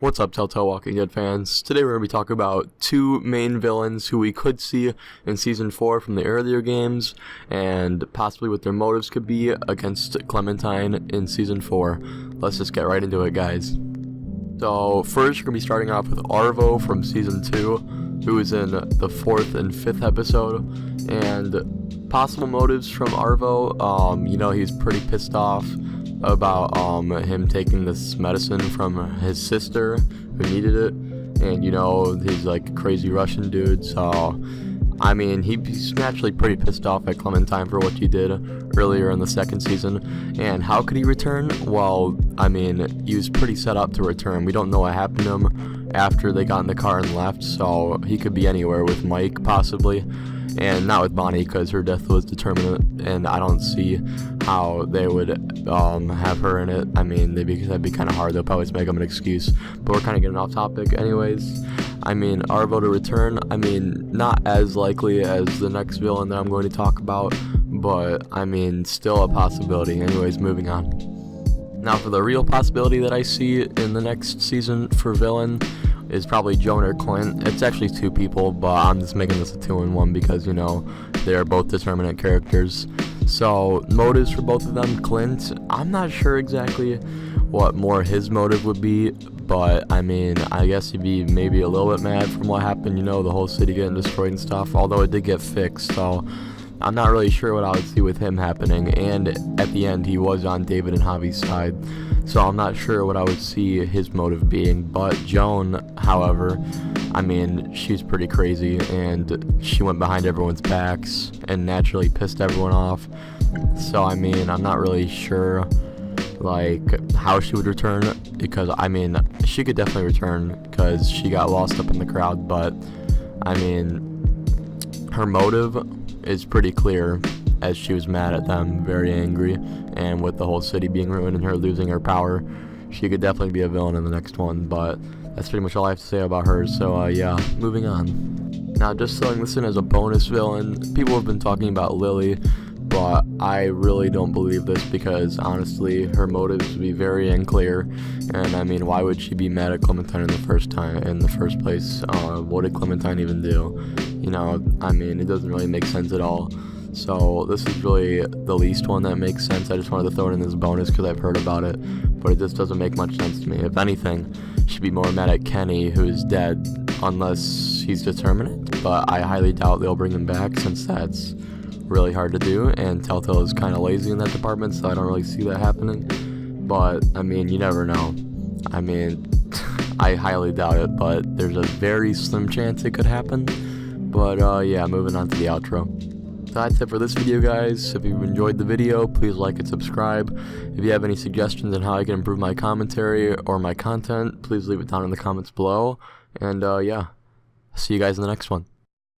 What's up, Telltale Walking Dead fans? Today we're going to be talking about two main villains who we could see in Season 4 from the earlier games, and possibly what their motives could be against Clementine in Season 4. Let's just get right into it, guys. So, first we're going to be starting off with Arvo from Season 2, who is in the 4th and 5th episode, and possible motives from Arvo. He's pretty pissed off about him taking this medicine from his sister who needed it, and he's like a crazy Russian dude, so he's naturally pretty pissed off at Clementine for what she did earlier in the second season. And how could he return? Well, he was pretty set up to return. We don't know what happened to him after they got in the car and left, so he could be anywhere with Mike possibly, and not with Bonnie because her death was determinate, and I don't see how they would have her in it. That'd be kind of hard. They'll probably just make them an excuse, but we're kind of getting off topic anyways. Arvo to return, not as likely as the next villain that I'm going to talk about, but still a possibility. Anyways, moving on. Now for the real possibility that I see in the next season for villain is probably Joan or Clint. It's actually two people, but I'm just making this a 2-in-1 because, they're both determinate characters. So, motives for both of them. Clint, I'm not sure exactly what more his motive would be, but, I guess he'd be maybe a little bit mad from what happened, the whole city getting destroyed and stuff, although it did get fixed, so I'm not really sure what I would see with him happening. And at the end, he was on David and Javi's side, so I'm not sure what I would see his motive being. But Joan, however, she's pretty crazy, and she went behind everyone's backs and naturally pissed everyone off. So I'm not really sure how she would return, because she could definitely return because she got lost up in the crowd, but her motive is pretty clear, as she was mad at them, very angry, and with the whole city being ruined and her losing her power, she could definitely be a villain in the next one. But that's pretty much all I have to say about her, so yeah, moving on. Now, just throwing this in as a bonus villain, people have been talking about Lily, but I really don't believe this because, honestly, her motives would be very unclear, and why would she be mad at Clementine in the first place? What did Clementine even do? It doesn't really make sense at all. So this is really the least one that makes sense. I just wanted to throw it in as a bonus because I've heard about it, but it just doesn't make much sense to me. If anything, she'd be more mad at Kenny, who's dead, unless he's determinate, but I highly doubt they'll bring him back since that's really hard to do, and Telltale is kind of lazy in that department, so I don't really see that happening. But you never know. I highly doubt it, but there's a very slim chance it could happen. But yeah, moving on to the outro. That's it for this video, guys. If you've enjoyed the video, please like and subscribe. If you have any suggestions on how I can improve my commentary or my content, please leave it down in the comments below. And yeah, see you guys in the next one.